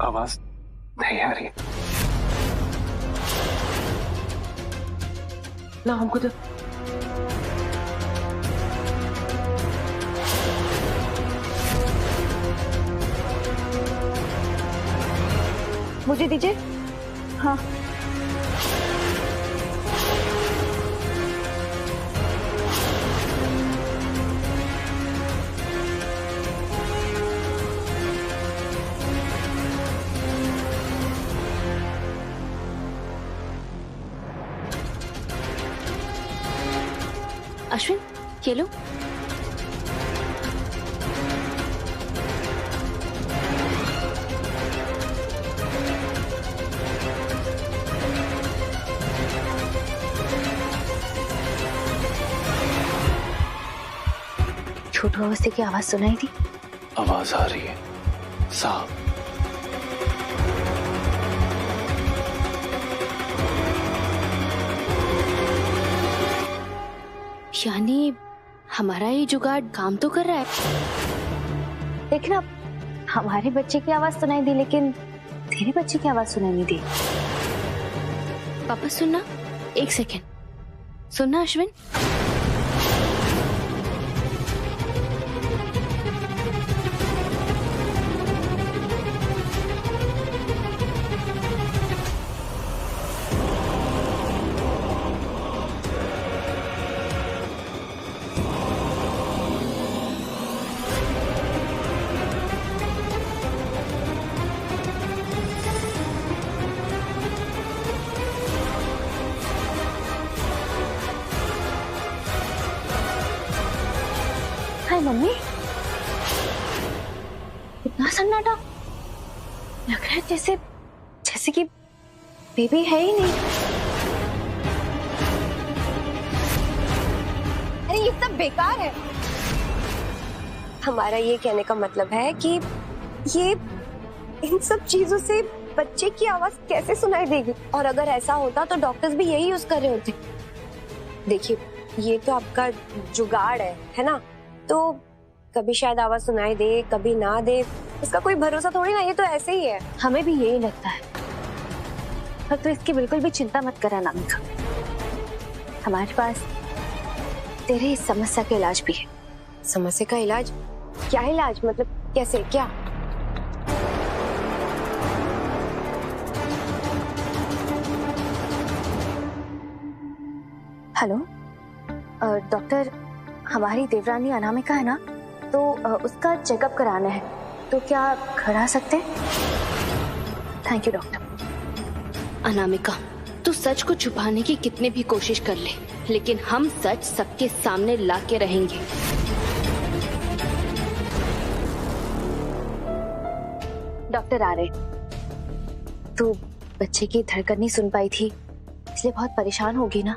आवाज नहीं आ रही। ना हमको तो मुझे दीजिए। हाँ अश्विन, ये लो। छोटू अवस्थी की आवाज सुनाई दी। आवाज आ रही है साहब। यानी हमारा ये जुगाड़ काम तो कर रहा है। देखना, हमारे बच्चे की आवाज सुनाई दी लेकिन तेरे बच्चे की आवाज सुनाई नहीं दी। पापा सुनना, एक सेकेंड सुनना अश्विन। हाय मम्मी, इतना सन्नाटा, लग रहा है जैसे जैसे कि बेबी है ही नहीं। अरे ये सब बेकार है। हमारा ये कहने का मतलब है कि ये इन सब चीजों से बच्चे की आवाज कैसे सुनाई देगी, और अगर ऐसा होता तो डॉक्टर्स भी यही यूज कर रहे होते। देखिए, ये तो आपका जुगाड़ है ना, तो कभी शायद आवाज सुनाई दे कभी ना दे, इसका कोई भरोसा थोड़ी ना, ये तो ऐसे ही है। हमें भी यही लगता है, पर तो इसकी बिल्कुल भी चिंता मत करा अनामिका, हमारे पास तेरे इस समस्या का इलाज भी है। समस्या का इलाज? क्या इलाज? मतलब कैसे, क्या? हेलो डॉक्टर, हमारी देवरानी अनामिका है ना, तो उसका चेकअप कराना है, तो क्या करा सकते हैं? Thank you doctor. अनामिका, तू सच को छुपाने की कितनी भी कोशिश कर ले, लेकिन हम सच सबके सामने ला के रहेंगे। डॉक्टर आ रहे। तो बच्चे की धड़कन नहीं सुन पाई थी, इसलिए बहुत परेशान होगी ना।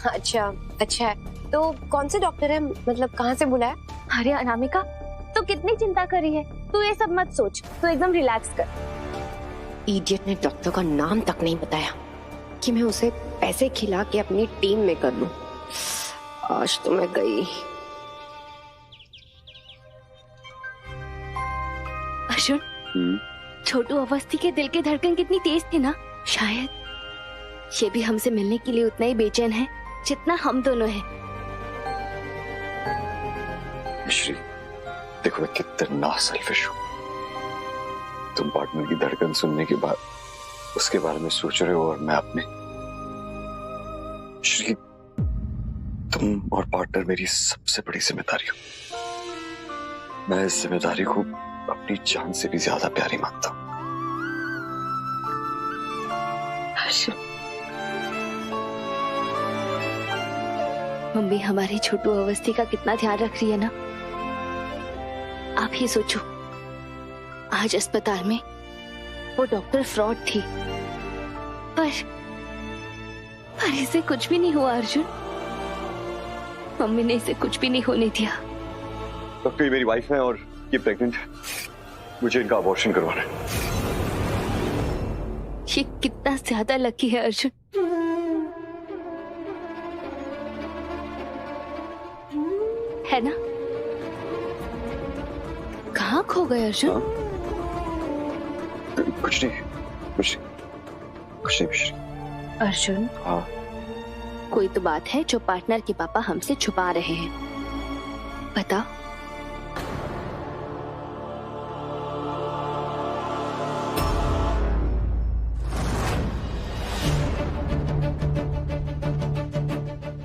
अच्छा अच्छा है। तो कौन से डॉक्टर है, मतलब कहाँ से बुलाया? अरे अनामिका, तो कितनी चिंता करी है, तू ये सब मत सोच, तू एकदम रिलैक्स कर। इडियट ने डॉक्टर का नाम तक नहीं बताया कि मैं उसे पैसे खिला के अपनी टीम में कर लूं। आज तो मैं गई। अर्जुन, छोटू अवस्थी के दिल की धड़कन कितनी तेज थी ना, शायद ये भी हमसे मिलने के लिए उतना ही बेचैन है जितना हम दोनों हैं। श्री, देखो मैं कितना सेल्फिश हूँ। तुम पार्टनर की धड़कन सुनने के बाद उसके बारे में सोच रहे हो, और मैं अपने। श्री, तुम और पार्टनर मेरी सबसे बड़ी जिम्मेदारी हो। मैं इस जिम्मेदारी को अपनी जान से भी ज्यादा प्यारी मानता हूँ। मम्मी हमारी छोटू अवस्थी का कितना ध्यान रख रही है ना। आप ही सोचो, आज अस्पताल में वो डॉक्टर फ्रॉड थी, पर इसे कुछ भी नहीं हुआ अर्जुन। मम्मी ने इसे कुछ भी नहीं होने दिया। डॉक्टर, ये मेरी वाइफ है और ये प्रेग्नेंट है, मुझे इनका अबॉर्शन करवाना है। ये कितना ज्यादा लकी है अर्जुन। है ना? कहाँ खो गए अर्जुन? कुछ नहीं, कुछ नहीं मिश्री। अर्जुन, हाँ, कोई तो बात है जो पार्टनर के पापा हमसे छुपा रहे हैं। बता।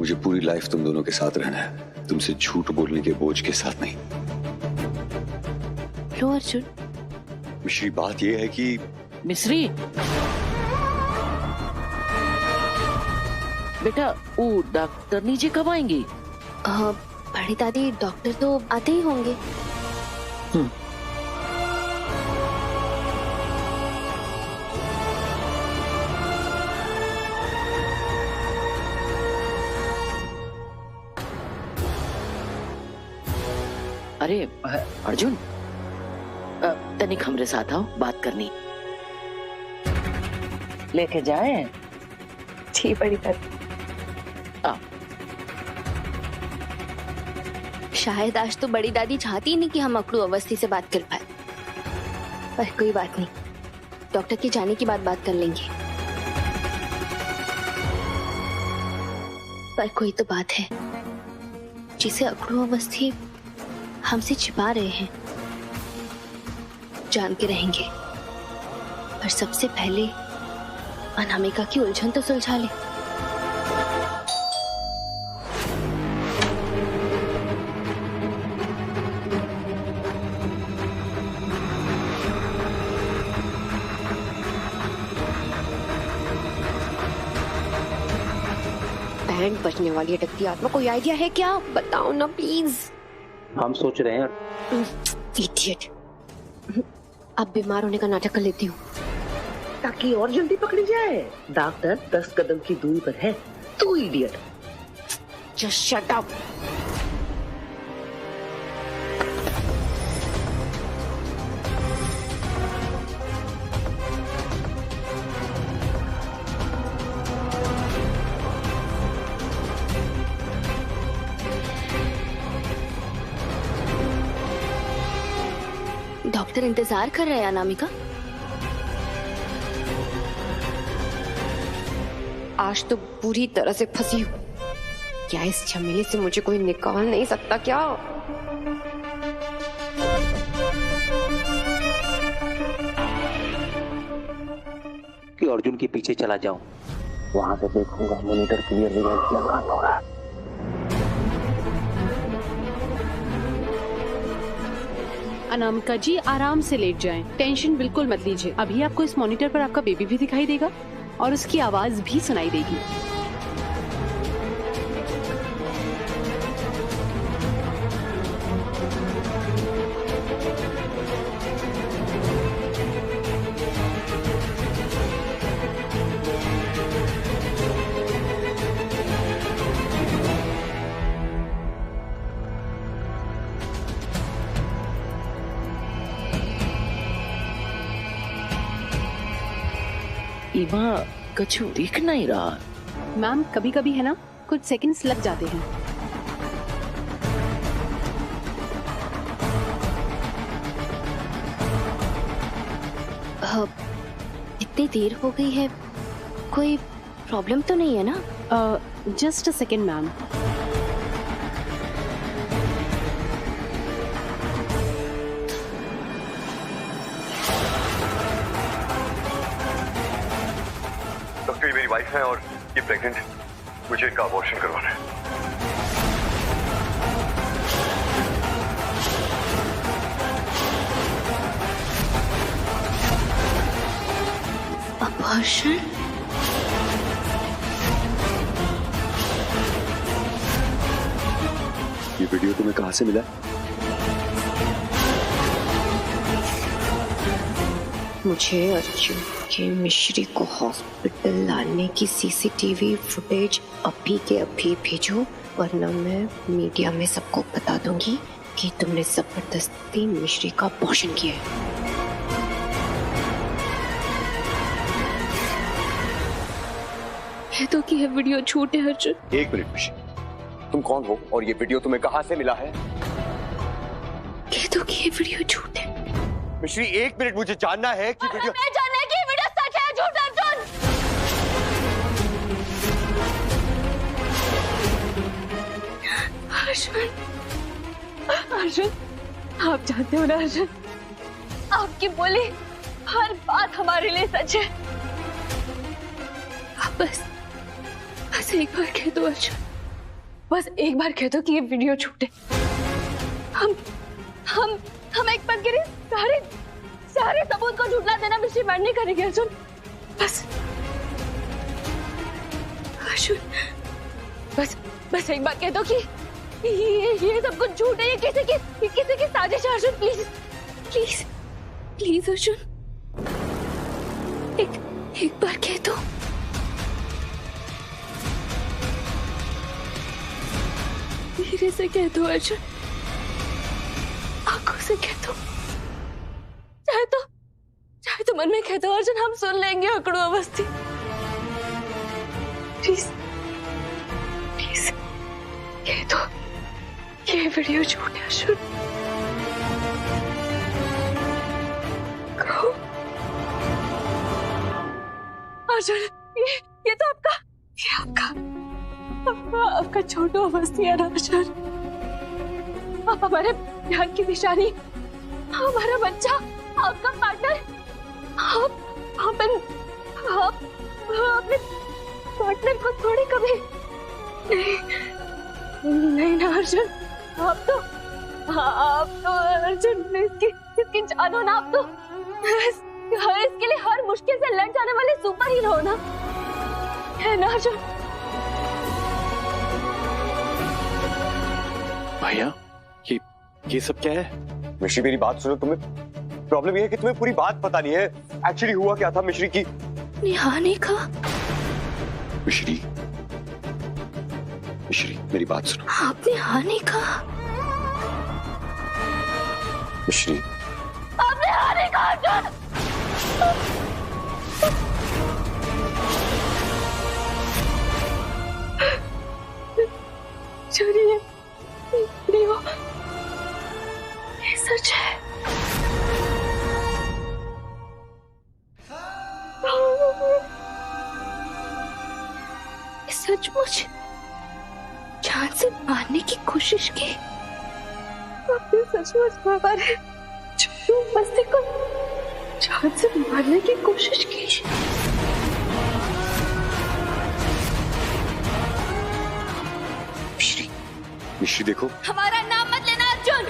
मुझे पूरी लाइफ तुम दोनों के साथ रहना है, तुमसे झूठ बोलने के बोझ के साथ नहीं। लो अर्जुन। मिश्री, बात यह है कि मिश्री बेटा, वो डॉक्टर नीचे कब आएंगे? बड़ी दादी, डॉक्टर तो आते ही होंगे। अरे अर्जुन, तनिक हमरे साथ आओ, बात करनी। लेके जाए? जी बड़ी दादी। शायद आज तो बड़ी दादी चाहती ही नहीं कि हम अकड़ू अवस्थी से बात कर पाए, पर कोई बात नहीं, डॉक्टर के जाने की बात कर लेंगे। पर कोई तो बात है जिसे अकड़ू अवस्थी हमसे छिपा रहे हैं, जान के रहेंगे। पर सबसे पहले अनामिका की उलझन तो सुलझा ले। बैंड बजने वाली अटकती आत्मा, कोई आइडिया है क्या? बताओ ना प्लीज। हम सोच रहे हैं। इडियट। अब बीमार होने का नाटक कर लेती हूँ ताकि और जल्दी पकड़ी जाए। डॉक्टर 10 कदम की दूरी पर है, तू idiot. Just shut up. Doctor इंतजार कर रहे हैं अनामिका। आज तो पूरी तरह से फंसी हूँ। क्या इस झमेले से मुझे कोई निकाल नहीं सकता क्या? कि अर्जुन के पीछे चला जाऊं, वहां से देखूंगा मॉनिटर क्लियर रिजल्ट क्या कांड हो रहा है। अनामिका जी, आराम से लेट जाएं, टेंशन बिल्कुल मत लीजिए। अभी आपको इस मॉनिटर पर आपका बेबी भी दिखाई देगा और उसकी आवाज भी सुनाई देगी। इमा कछु दिख नहीं रहा। मैम, कभी कभी है ना, कुछ सेकंड्स लग जाते हैं। इतनी देर हो गई है, कोई प्रॉब्लम तो नहीं है ना? Just a second ma'am. Doctor, ये मेरी वाइफ है और ये प्रेग्नेंट है, मुझे इनका अबॉर्शन करवाना है। अबॉर्शन? ये वीडियो तुम्हें कहाँ से मिला? मुझे अर्जुन के मिश्री को हॉस्पिटल लाने की सीसीटीवी फुटेज अभी के अभी भेजो, वरना मैं मीडिया में सबको बता दूंगी कि तुमने जबरदस्ती मिश्री का अबॉर्शन किया है। ये तो कि ये वीडियो झूठ है अर्जुन। एक मिनट मिश्री, तुम कौन हो और ये वीडियो तुम्हें कहाँ से मिला है? ये तो कि ये वीडियो झूठ है। मिश्री 1 मिनट, मुझे जानना है कि वीडियो मैं जानने की वीडियो सच है झूठ अर्जुन। अर्जुन, आप जानते हो ना अर्जुन, आपकी बोली हर बात हमारे लिए सच है। आप बस एक बार कह दो अर्जुन, बस एक बार कह दो कि ये वीडियो झूठ है। हम एक पल के लिए सारे सबूत को झूठला देना मिश्री मैड नहीं करेंगे अर्जुन। बस अर्जुन, बस एक बार कह दो कि ये सब कुछ झूठ है, ये किसी की साजिश है अर्जुन। प्लीज अर्जुन, एक बार कह दो। धीरे से कह दो अर्जुन, आंखों से कह दो, चाहे तो मन में कह दो अर्जुन, हम सुन लेंगे अकड़ू अवस्थी। प्लीज कह दो ये वीडियो झूठ है अर्जुन। कहो अर्जुन, ये तो आपका छोटू अवस्थी है ना अर्जुन। आप हमारे ध्यान की निशानी, हमारा बच्चा, आपका पार्टनर। आप अपने पार्टनर को थोड़ी कभी नहीं ना अर्जुन। आप तो अर्जुन इसकी जानो ना। आप तो इसके लिए हर मुश्किल से लड़ जाने वाले सुपर हीरो हो ना, है ना अर्जुन? भैया ये सब क्या है? मिश्री मेरी बात सुनो, तुम्हें प्रॉब्लम ये है कि तुम्हें पूरी बात पता नहीं है। एक्चुअली हुआ क्या था मिश्री की। निहाने का मिश्री मेरी बात सुनो। आपने हाने का मिश्री, आपने हाने का अर्जुन। चलिए वीडियो ये सच है। सचमुच जान से मारने की कोशिश की। आपने सचमुच हमारे छोटू अवस्थी को जान से मारने की कोशिश की। मिश्री देखो, हमारा नाम मत लेना अर्जुन।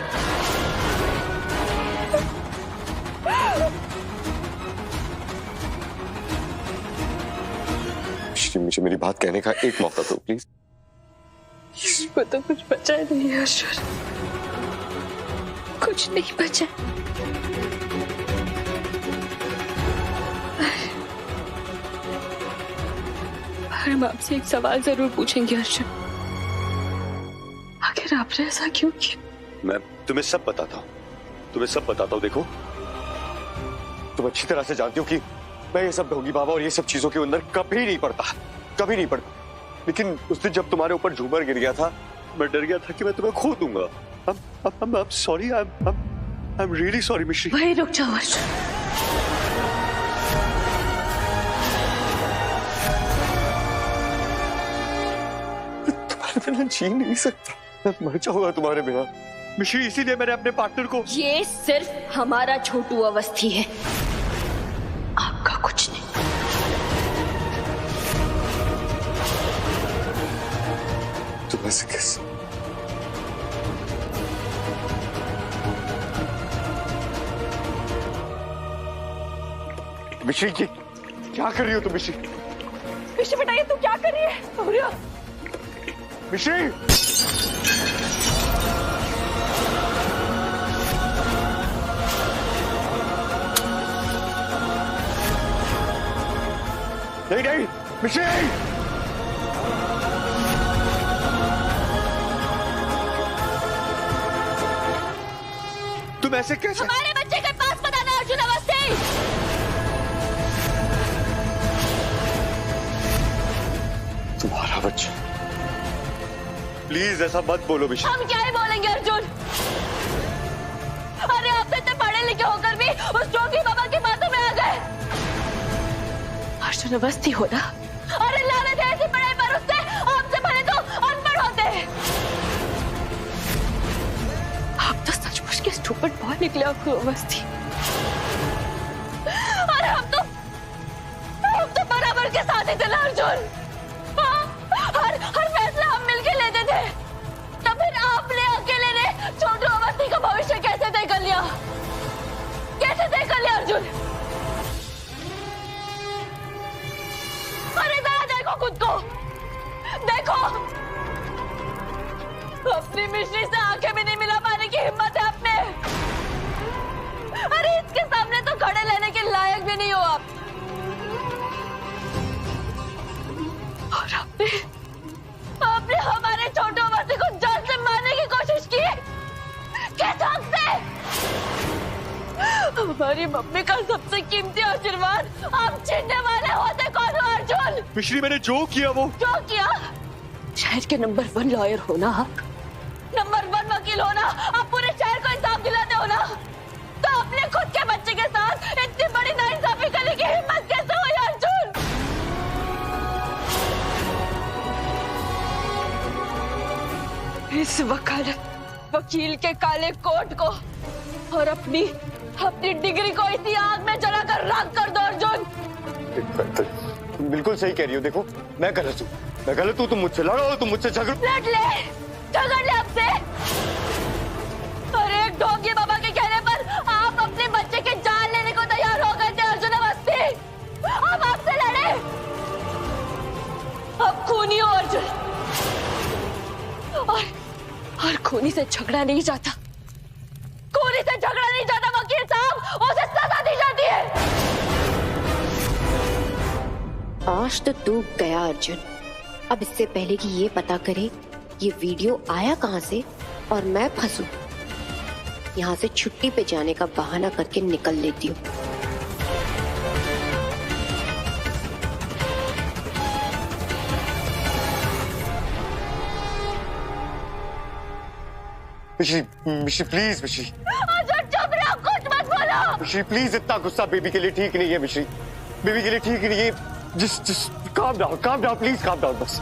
मिश्री मुझे मेरी बात कहने का एक मौका दो प्लीज। इसको तो कुछ बचा नहीं है अर्जुन, कुछ नहीं बचा। हम आपसे एक सवाल जरूर पूछेंगे अर्जुन, आखिर आपने ऐसा क्यों किया? मैं तुम्हें सब बताता हूँ, देखो तुम अच्छी तरह से जानती हो कि मैं ये सब ढोंगी बाबा और ये सब चीजों के अंदर कभी नहीं पड़ता। लेकिन उस दिन जब तुम्हारे ऊपर झूमर गिर गया था, मैं डर गया था कि मैं तुम्हें खो दूंगा। I'm sorry, I'm really sorry मिश्री। वही रुक जाओ अर्जुन। तुम्हारे बिना जी नहीं सकता, मैं मर जाऊंगा तुम्हारे बिना मिश्री। इसीलिए मैंने अपने पार्टनर को। ये सिर्फ हमारा छोटू अवस्थी है, आपका कुछ नहीं। तुम ऐसे कैसे? मिश्री क्या कर रही हो तुम? मिश्री बेटा ये तू क्या कर रही है? मिश्री नहीं मिश्री, तुम ऐसे कैसे? हमारे बच्चे के पास मत आना अर्जुन अवस्थी। तुम्हारा बच्चा? प्लीज ऐसा मत बोलो मिश्री। हम क्या ही बोलेंगे अर्जुन? अरे आप तो इतने पढ़े लिखे होकर भी अर्जुन अवस्थी हो ना। अरे लानत है ऐसी पढ़ाई पर उससे, आपसे भले तो अनपढ़ होते। आप तो सचमुच के स्टूपिड बॉय निकले अवस्थी। अरे हम तो बराबर के साथ ही थे ना अर्जुन। हर फैसला हम मिलके लेते थे। तो फिर आपने अकेले ने छोटू अवस्थी का भविष्य कैसे तय कर लिया? कैसे तय कर लिया अर्जुन? अरे जरा देखो खुद को, देखो अपनी मिश्री से आंखें भी नहीं मिला पाने की हिम्मत है आप में। अरे इसके सामने तो खड़े लेने के लायक भी नहीं हो आप। और आपने हमारे छोटे अवस्थी को जान से मारने की कोशिश की। कैसे आपसे? हमारी मम्मी का सबसे कीमती आशीर्वाद आप छीनने वाले होते कौन हो अर्जुन? मिश्री, मैंने जो किया वो जो किया? शहर के नंबर 1 लॉयर हो ना आप, नंबर 1 वकील हो ना, आप पूरे शहर को इंसाफ दिलाते हो ना। तो अपने खुद के बच्चे के साथ इतनी बड़ी नाइंसाफी करने की हिम्मत कैसे हुई अर्जुन? इस वकील के काले कोट को और अपनी डिग्री को इसी आग में जलाकर राख कर दो अर्जुन। तुम बिल्कुल सही कह रही हो। देखो मैं गलत हूँ, तुम मुझसे लड़ो, तुम मुझसे झगड़ो। झगड़ ले आपसे। अरे एक ढोंगी बाबा के कहने पर आप अपने बच्चे के जान लेने को तैयार हो गए थे अर्जुन अवस्थी। अब आपसे लड़े, अब खूनी हो अर्जुन। और खूनी से झगड़ा नहीं जाता, खूनी से झगड़ा नहीं जाता वकील साहब, उसे सजा दी जाती है। आज तो डूब गया अर्जुन। अब इससे पहले कि ये पता करे ये वीडियो आया कहां से और मैं फंसूं, यहाँ से छुट्टी पे जाने का बहाना करके निकल लेती हूँ। मिश्री प्लीज, मिश्री चुप रहो, कुछ मत बोलो। मिश्री प्लीज, इतना गुस्सा बेबी के लिए ठीक नहीं है। मिश्री, बेबी के लिए ठीक नहीं है। जिस calm down please, calm down बस।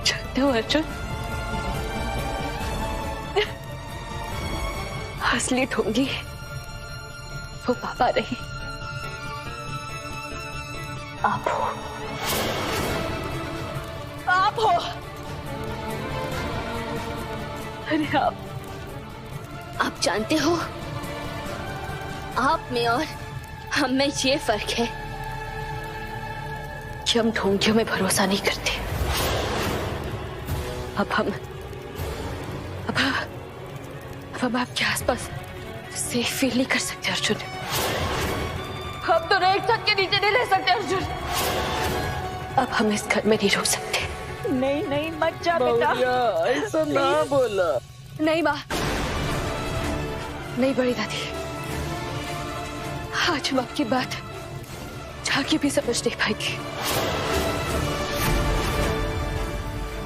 जानते हो अर्जुन, असली ढोंगी वो पापा नहीं, आप हो। आप हो। अरे आप जानते हो, आप में और हम में ये फर्क है कि हम ढोंगियों में भरोसा नहीं करते। अब हम आपके आसपास सेफ फील नहीं कर सकते अर्जुन। हम तो एक छत के नीचे नहीं रह सकते अर्जुन। अब हम इस घर में नहीं रुक सकते। नहीं मत जा बेटा, ऐसा ना बोला। नहीं माँ, नहीं बड़ी दादी, आज हम आपकी बात जाके भी समझ नहीं पाएंगे।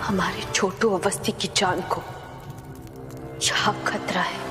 हमारे छोटू अवस्थी की जान को यहाँ खतरा है।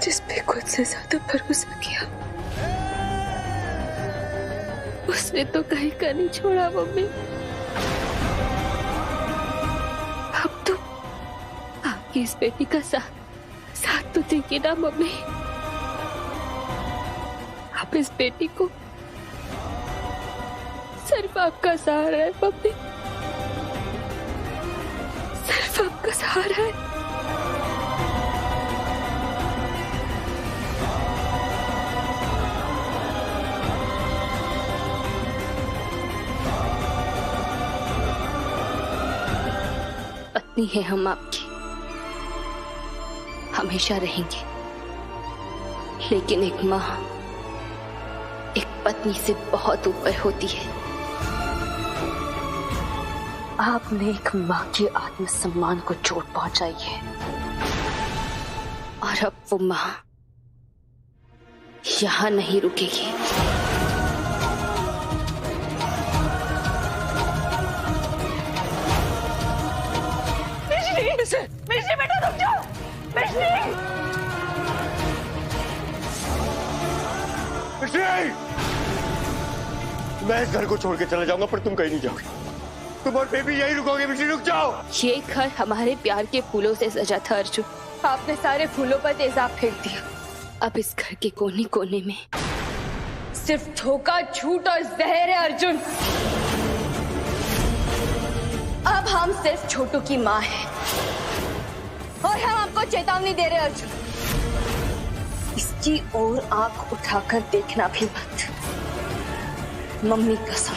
जिस पे खुद से ज्यादा भरोसा किया उसने तो कहीं का नहीं छोड़ा मम्मी। प्लीज बेटी का साथ तो देखिए ना मम्मी। आप इस बेटी को सिर्फ आपका सहारा है मम्मी, सिर्फ आपका सहारा है। पत्नी है हम आपकी, हमेशा रहेंगे, लेकिन एक माँ एक पत्नी से बहुत ऊपर होती है। आपने एक माँ के आत्मसम्मान को चोट पहुंचाई है और अब वो माँ यहां नहीं रुकेगी। मिश्री बेटा रुक जाओ। मिश्री मैं इस घर को छोड़ के चला जाऊंगा, पर तुम कहीं नहीं जाओगे। तुम और बेबी यही रुकोगे। मिश्री रुक जाओ। ये घर हमारे प्यार के फूलों से सजा था अर्जुन, आपने सारे फूलों पर तेजाब फेंक दिया। अब इस घर के कोने कोने में सिर्फ धोखा, झूठ और जहर है अर्जुन। अब हम सिर्फ छोटू की माँ हैं और हम आपको चेतावनी दे रहे हैं अर्जुन, इसकी ओर आंख उठाकर देखना भी मत। मम्मी कसम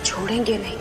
छोड़ेंगे नहीं।